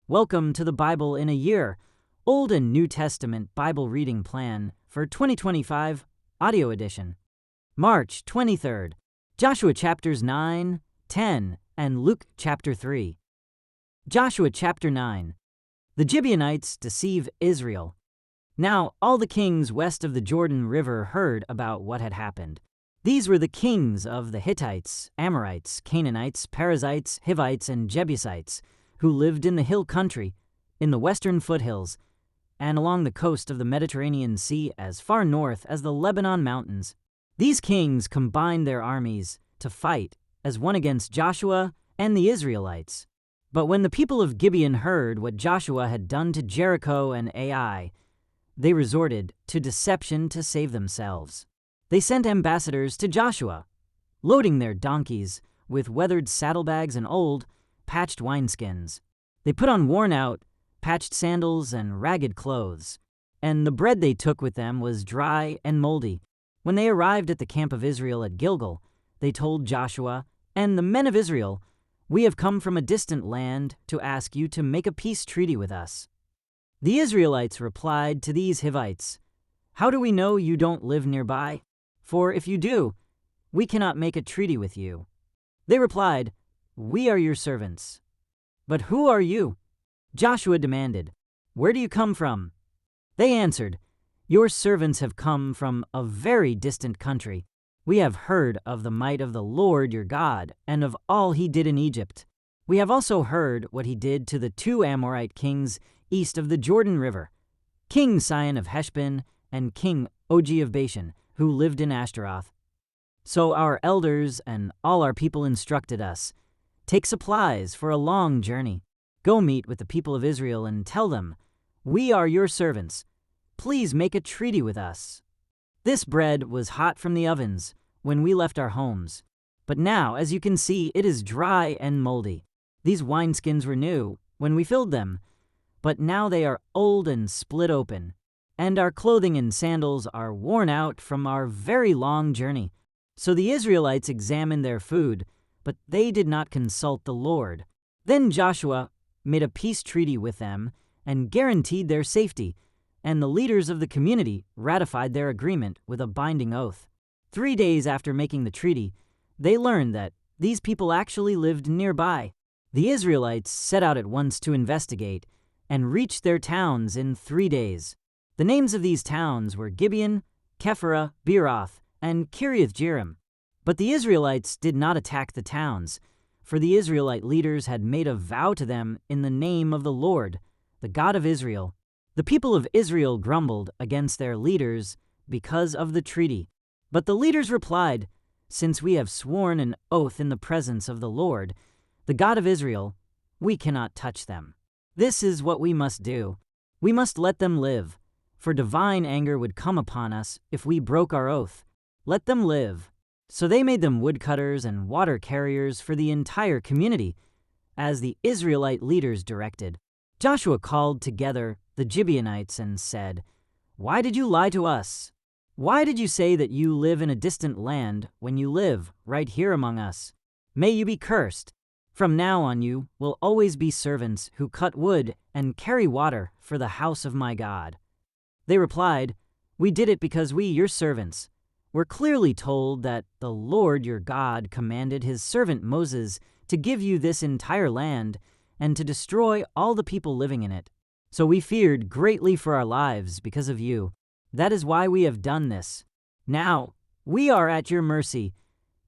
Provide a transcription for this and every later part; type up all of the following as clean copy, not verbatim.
Welcome to the Bible in a Year, Old and New Testament Bible Reading Plan for 2025, Audio Edition. March 23rd, Joshua chapters 9, 10, and Luke chapter 3. Joshua chapter 9. The Gibeonites deceive Israel. Now all the kings west of the Jordan River heard about what had happened. These were the kings of the Hittites, Amorites, Canaanites, Perizzites, Hivites, and Jebusites, who lived in the hill country, in the western foothills, and along the coast of the Mediterranean Sea as far north as the Lebanon Mountains. These kings combined their armies to fight as one against Joshua and the Israelites. But when the people of Gibeon heard what Joshua had done to Jericho and Ai, they resorted to deception to save themselves. They sent ambassadors to Joshua, loading their donkeys with weathered saddlebags and old, patched wineskins. They put on worn-out, patched sandals and ragged clothes, and the bread they took with them was dry and moldy. When they arrived at the camp of Israel at Gilgal, they told Joshua and the men of Israel, "We have come from a distant land to ask you to make a peace treaty with us." The Israelites replied to these Hivites, "How do we know you don't live nearby? For if you do, we cannot make a treaty with you." They replied, "We are your servants." "But who are you?" Joshua demanded. "Where do you come from?" They answered, "Your servants have come from a very distant country. We have heard of the might of the Lord your God and of all he did in Egypt. We have also heard what he did to the two Amorite kings east of the Jordan River, King Sihon of Heshbon and King Og of Bashan, who lived in Ashtaroth. So our elders and all our people instructed us, 'Take supplies for a long journey. Go meet with the people of Israel and tell them, "We are your servants. Please make a treaty with us." This bread was hot from the ovens when we left our homes. But now, as you can see, it is dry and moldy. These wineskins were new when we filled them, but now they are old and split open, and our clothing and sandals are worn out from our very long journey. So the Israelites examined their food, but they did not consult the Lord. Then Joshua made a peace treaty with them and guaranteed their safety, and the leaders of the community ratified their agreement with a binding oath. 3 days after making the treaty, they learned that these people actually lived nearby. The Israelites set out at once to investigate and reached their towns in 3 days. The names of these towns were Gibeon, Kephirah, Beeroth, and Kiriath-Jearim. But the Israelites did not attack the towns, for the Israelite leaders had made a vow to them in the name of the Lord, the God of Israel. The people of Israel grumbled against their leaders because of the treaty. But the leaders replied, "Since we have sworn an oath in the presence of the Lord, the God of Israel, we cannot touch them. This is what we must do. We must let them live, for divine anger would come upon us if we broke our oath. Let them live." So they made them woodcutters and water carriers for the entire community, as the Israelite leaders directed. Joshua called together the Gibeonites and said, "Why did you lie to us? Why did you say that you live in a distant land when you live right here among us? May you be cursed. From now on you will always be servants who cut wood and carry water for the house of my God." They replied, "We did it because we, your servants, were clearly told that the Lord your God commanded his servant Moses to give you this entire land and to destroy all the people living in it. So we feared greatly for our lives because of you. That is why we have done this. Now we are at your mercy.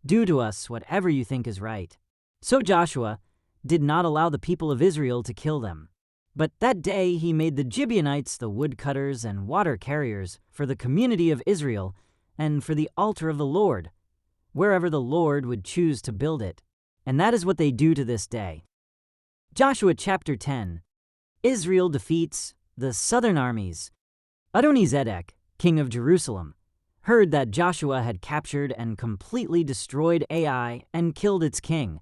Do to us whatever you think is right." So Joshua did not allow the people of Israel to kill them. But that day he made the Gibeonites the woodcutters and water carriers for the community of Israel and for the altar of the Lord, wherever the Lord would choose to build it. And that is what they do to this day. Joshua chapter 10. Israel defeats the southern armies. Adoni-Zedek, king of Jerusalem, heard that Joshua had captured and completely destroyed Ai and killed its king,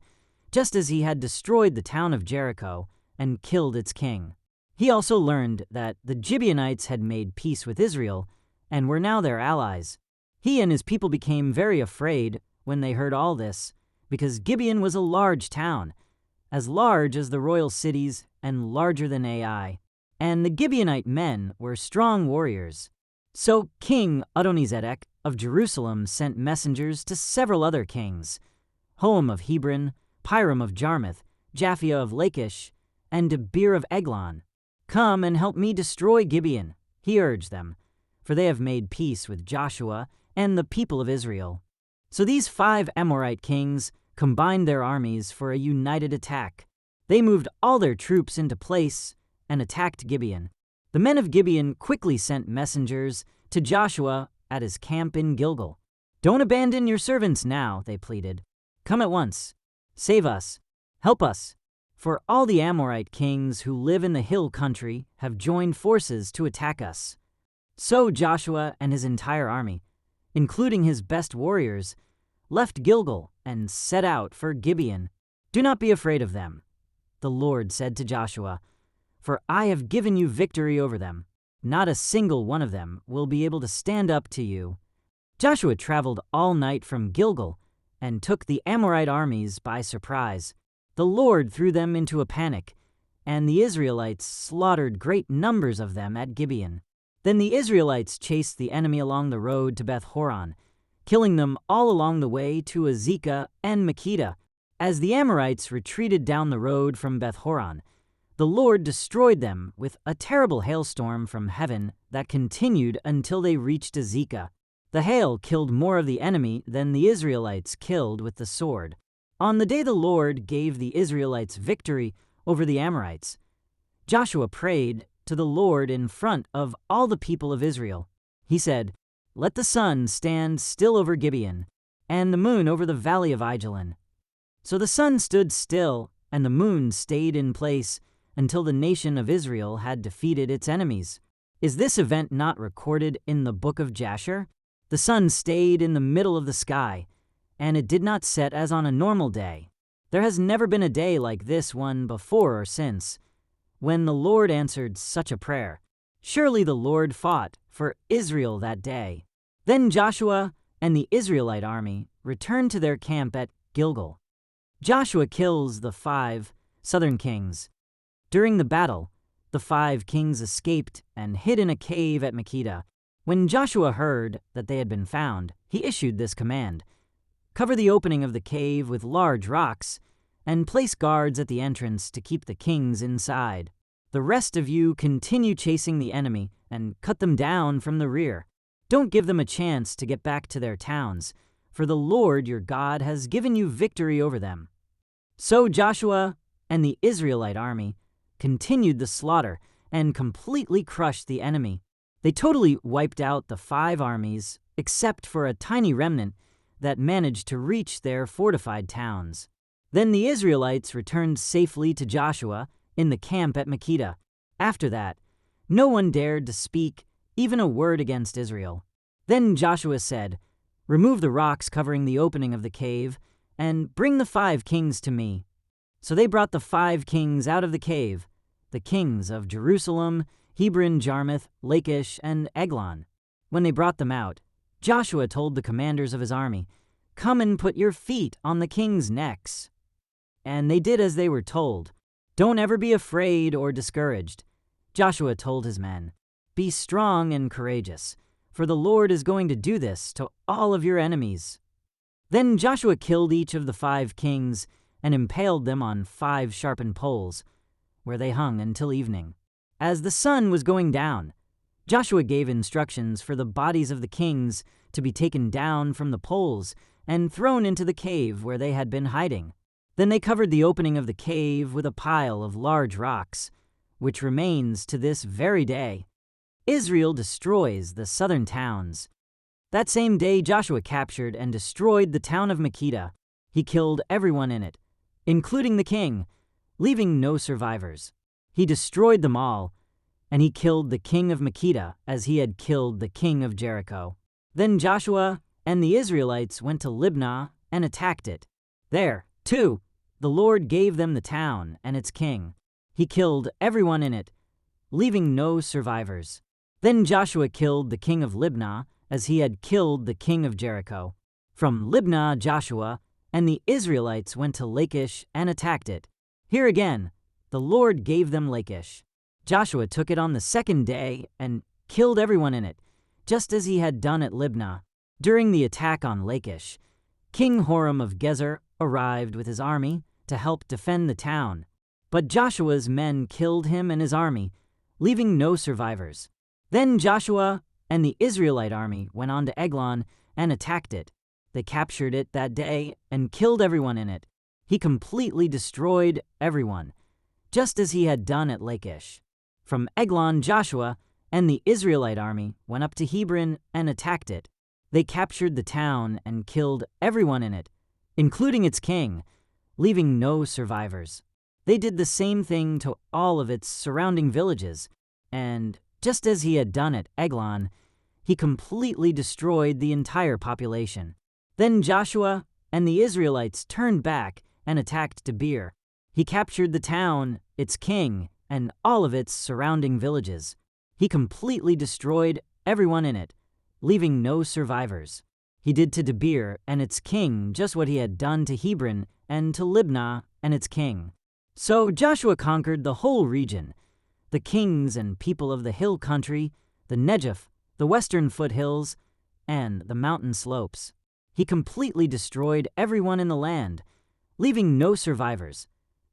just as he had destroyed the town of Jericho and killed its king. He also learned that the Gibeonites had made peace with Israel and were now their allies. He and his people became very afraid when they heard all this, because Gibeon was a large town, as large as the royal cities and larger than Ai. And the Gibeonite men were strong warriors. So King Adonizedek of Jerusalem sent messengers to several other kings, Hoam of Hebron, Piram of Jarmuth, Japhia of Lachish, and Debir of Eglon. "Come and help me destroy Gibeon," he urged them, for they have made peace with Joshua and the people of Israel. So these 5 Amorite kings combined their armies for a united attack. They moved all their troops into place and attacked Gibeon. The men of Gibeon quickly sent messengers to Joshua at his camp in Gilgal. "Don't abandon your servants now," they pleaded. "Come at once. Save us. Help us. For all the Amorite kings who live in the hill country have joined forces to attack us." So Joshua and his entire army, including his best warriors, left Gilgal and set out for Gibeon. "Do not be afraid of them," the Lord said to Joshua, "for I have given you victory over them. Not a single one of them will be able to stand up to you." Joshua traveled all night from Gilgal and took the Amorite armies by surprise. The Lord threw them into a panic, and the Israelites slaughtered great numbers of them at Gibeon. Then the Israelites chased the enemy along the road to Beth-horon, killing them all along the way to Azekah and Makkedah. As the Amorites retreated down the road from Beth-horon, the Lord destroyed them with a terrible hailstorm from heaven that continued until they reached Azekah. The hail killed more of the enemy than the Israelites killed with the sword. On the day the Lord gave the Israelites victory over the Amorites, Joshua prayed to the Lord in front of all the people of Israel. He said, "Let the sun stand still over Gibeon, and the moon over the valley of Ajalon." So the sun stood still, and the moon stayed in place until the nation of Israel had defeated its enemies. Is this event not recorded in the book of Jasher? The sun stayed in the middle of the sky, and it did not set as on a normal day. There has never been a day like this one before or since, when the Lord answered such a prayer. Surely the Lord fought for Israel that day. Then Joshua and the Israelite army returned to their camp at Gilgal. Joshua kills the 5 southern kings. During the battle, the 5 kings escaped and hid in a cave at Makkedah. When Joshua heard that they had been found, he issued this command: "Cover the opening of the cave with large rocks, and place guards at the entrance to keep the kings inside. The rest of you continue chasing the enemy and cut them down from the rear. Don't give them a chance to get back to their towns, for the Lord your God has given you victory over them." So Joshua and the Israelite army continued the slaughter and completely crushed the enemy. They totally wiped out the 5 armies, except for a tiny remnant that managed to reach their fortified towns. Then the Israelites returned safely to Joshua in the camp at Makkedah. After that, no one dared to speak even a word against Israel. Then Joshua said, "Remove the rocks covering the opening of the cave, and bring the 5 kings to me." So they brought the 5 kings out of the cave, the kings of Jerusalem, Hebron, Jarmuth, Lachish, and Eglon. When they brought them out, Joshua told the commanders of his army, "Come and put your feet on the kings' necks." And they did as they were told. Don't ever be afraid or discouraged. Joshua told his men, "Be strong and courageous, for the Lord is going to do this to all of your enemies." Then Joshua killed each of the 5 kings and impaled them on 5 sharpened poles, where they hung until evening. As the sun was going down, Joshua gave instructions for the bodies of the kings to be taken down from the poles and thrown into the cave where they had been hiding. Then they covered the opening of the cave with a pile of large rocks, which remains to this very day. Israel destroys the southern towns. That same day Joshua captured and destroyed the town of Makkedah. He killed everyone in it, including the king, leaving no survivors. He destroyed them all, and he killed the king of Makkedah as he had killed the king of Jericho. Then Joshua and the Israelites went to Libnah and attacked it. There, too, the Lord gave them the town and its king. He killed everyone in it, leaving no survivors. Then Joshua killed the king of Libnah as he had killed the king of Jericho. From Libnah, Joshua and the Israelites went to Lachish and attacked it. Here again, the Lord gave them Lachish. Joshua took it on the second day and killed everyone in it, just as he had done at Libnah. During the attack on Lachish, King Horam of Gezer arrived with his army to help defend the town. But Joshua's men killed him and his army, leaving no survivors. Then Joshua and the Israelite army went on to Eglon and attacked it. They captured it that day and killed everyone in it. He completely destroyed everyone, just as he had done at Lachish. From Eglon, Joshua and the Israelite army went up to Hebron and attacked it. They captured the town and killed everyone in it, including its king, leaving no survivors. They did the same thing to all of its surrounding villages, and just as he had done at Eglon, he completely destroyed the entire population. Then Joshua and the Israelites turned back and attacked Debir. He captured the town, its king, and all of its surrounding villages. He completely destroyed everyone in it, leaving no survivors. He did to Debir and its king just what he had done to Hebron and to Libnah and its king. So Joshua conquered the whole region, the kings and people of the hill country, the Negev, the western foothills, and the mountain slopes. He completely destroyed everyone in the land, leaving no survivors,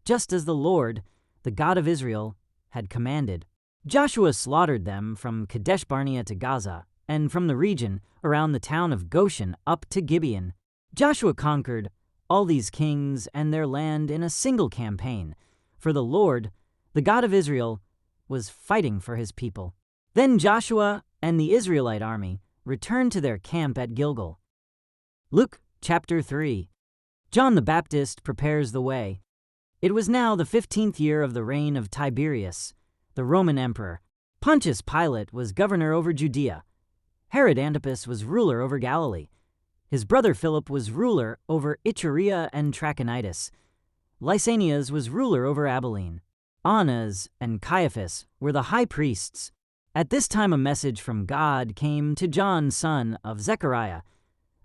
just as the Lord, the God of Israel, had commanded. Joshua slaughtered them from Kadesh Barnea to Gaza, and from the region around the town of Goshen up to Gibeon. Joshua conquered all these kings and their land in a single campaign, for the Lord, the God of Israel, was fighting for his people. Then Joshua and the Israelite army returned to their camp at Gilgal. Luke chapter 3. John the Baptist prepares the way. It was now the 15th year of the reign of Tiberius, the Roman emperor. Pontius Pilate was governor over Judea. Herod Antipas was ruler over Galilee. His brother Philip was ruler over Iturea and Trachonitis. Lysanias was ruler over Abilene. Annas and Caiaphas were the high priests. At this time a message from God came to John, son of Zechariah,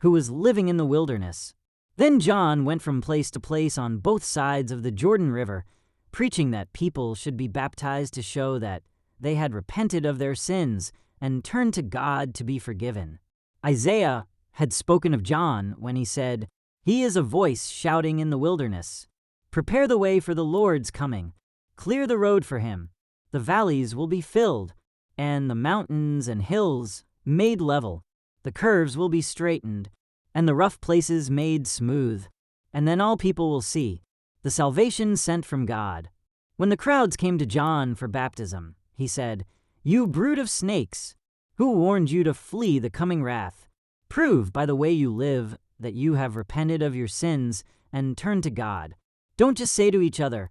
who was living in the wilderness. Then John went from place to place on both sides of the Jordan River, preaching that people should be baptized to show that they had repented of their sins and turned to God to be forgiven. Isaiah had spoken of John when he said, "He is a voice shouting in the wilderness, 'Prepare the way for the Lord's coming. Clear the road for him. The valleys will be filled, and the mountains and hills made level. The curves will be straightened, and the rough places made smooth. And then all people will see the salvation sent from God.'" When the crowds came to John for baptism, he said, "You brood of snakes, who warned you to flee the coming wrath? Prove by the way you live that you have repented of your sins and turned to God. Don't just say to each other,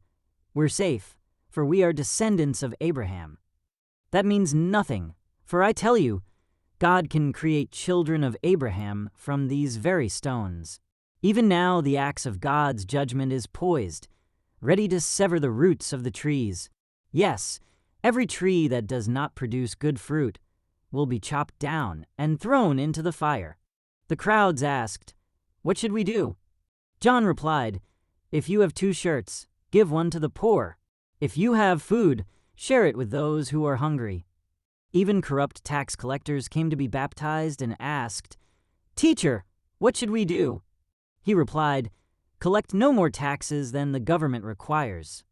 'We're safe, for we are descendants of Abraham.' That means nothing, for I tell you, God can create children of Abraham from these very stones. Even now the axe of God's judgment is poised, ready to sever the roots of the trees. Yes, every tree that does not produce good fruit will be chopped down and thrown into the fire." The crowds asked, "What should we do?" John replied, "If you have 2 shirts, give one to the poor. If you have food, share it with those who are hungry." Even corrupt tax collectors came to be baptized and asked, "Teacher, what should we do?" He replied, "Collect no more taxes than the government requires."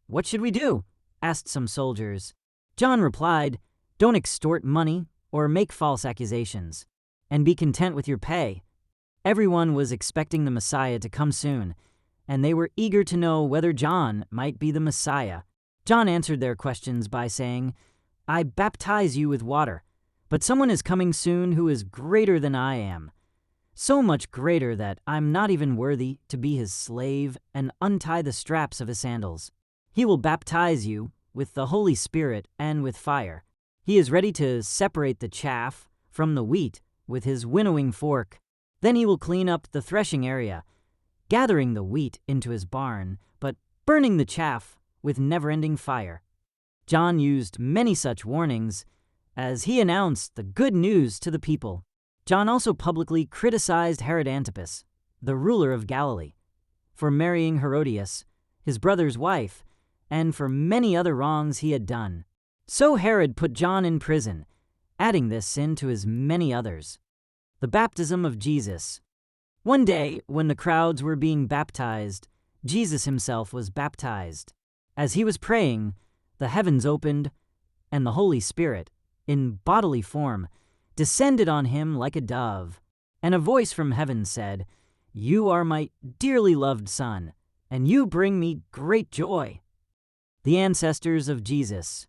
"What should we do?" asked some soldiers. John replied, "Don't extort money or make false accusations, and be content with your pay." Everyone was expecting the Messiah to come soon, and they were eager to know whether John might be the Messiah. John answered their questions by saying, "I baptize you with water, but someone is coming soon who is greater than I am, so much greater that I'm not even worthy to be his slave and untie the straps of his sandals. He will baptize you with the Holy Spirit and with fire. He is ready to separate the chaff from the wheat with his winnowing fork. Then he will clean up the threshing area, gathering the wheat into his barn, but burning the chaff with never-ending fire." John used many such warnings as he announced the good news to the people. John also publicly criticized Herod Antipas, the ruler of Galilee, for marrying Herodias, his brother's wife, and for many other wrongs he had done. So Herod put John in prison, adding this sin to his many others. The baptism of Jesus. One day, when the crowds were being baptized, Jesus himself was baptized. As he was praying, the heavens opened, and the Holy Spirit, in bodily form, descended on him like a dove. And a voice from heaven said, "You are my dearly loved Son, and you bring me great joy." The ancestors of Jesus.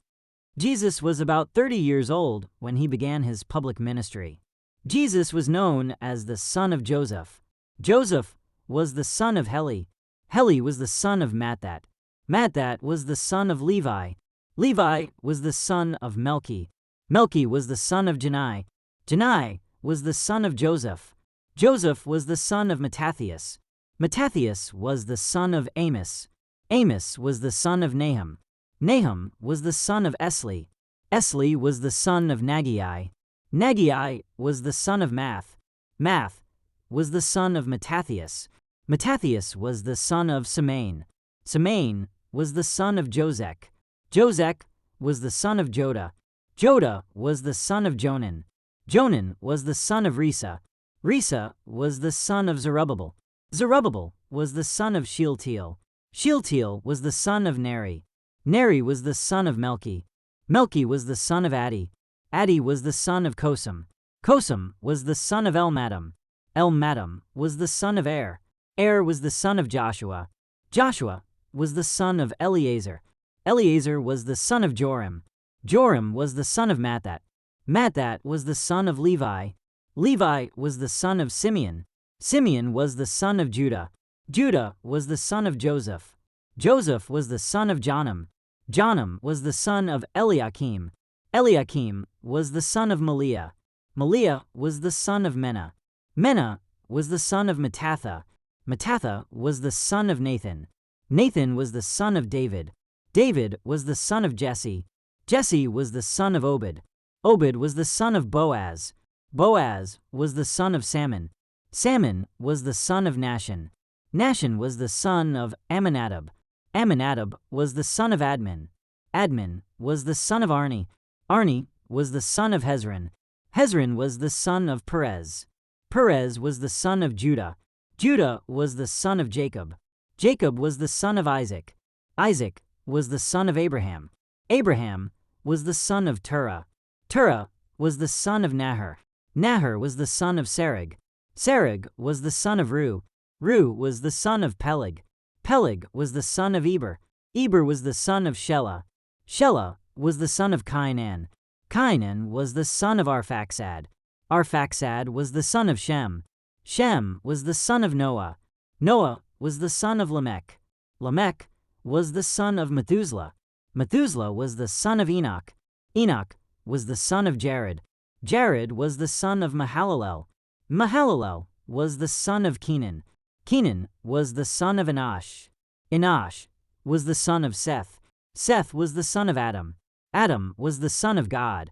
Jesus was about 30 years old when he began his public ministry. Jesus was known as the son of Joseph. Joseph was the son of Heli. Heli was the son of Mathat. Mathat was the son of Levi. Levi was the son of Melchi. Melchi was the son of Janai. Janai was the son of Joseph. Joseph was the son of Mattathias. Mattathias was the son of Amos. Amos was the son of Nahum. Nahum was the son of Esli. Esli was the son of Nagai. Nagai was the son of Math. Math was the son of Mattathias. Mattathias was the son of Semain. Semain was the son of Josek. Josek was the son of Joda. Joda was the son of Jonan. Jonan was the son of Risa. Risa was the son of Zerubbabel. Zerubbabel was the son of Shealtiel. Shealtiel was the son of Neri. Neri was the son of Melchi. Melchi was the son of Addi. Addi was the son of Kosam. Kosam was the son of Elmadam. Elmadam was the son of Er. Er was the son of Joshua. Joshua was the son of Eleazar. Eleazar was the son of Joram. Joram was the son of Mathat. Mathat was the son of Levi. Levi was the son of Simeon. Simeon was the son of Judah. Judah was the son of Joseph. Joseph was the son of Jonam. Jonam was the son of Eliakim. Eliakim was the son of Maliah. Maliah was the son of Menah. Menah was the son of Mattatha. Mattatha was the son of Nathan. Nathan was the son of David. David was the son of Jesse. Jesse was the son of Obed. Obed was the son of Boaz. Boaz was the son of Salmon. Salmon was the son of Nahshon. Nahshon was the son of Amminadab. Amminadab was the son of Admin. Admin was the son of Arni. Arni was the son of Hezron. Hezron was the son of Perez. Perez was the son of Judah. Judah was the son of Jacob. Jacob was the son of Isaac. Isaac was the son of Abraham. Abraham was the son of Terah. Terah was the son of Nahor. Nahor was the son of Serug. Serug was the son of Ru. Ru was the son of Peleg. Peleg was the son of Eber. Eber was the son of Shelah. Shelah was the son of Cainan. Cainan was the son of Arphaxad. Arphaxad was the son of Shem. Shem was the son of Noah. Noah was the son of Lamech. Lamech was the son of Methuselah. Methuselah was the son of Enoch. Enoch was the son of Jared. Jared was the son of Mahalalel. Mahalalel was the son of Kenan. Kenan was the son of Enosh. Enosh was the son of Seth. Seth was the son of Adam. Adam was the son of God.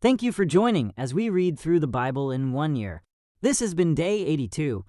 Thank you for joining as we read through the Bible in 1 year. This has been day 82.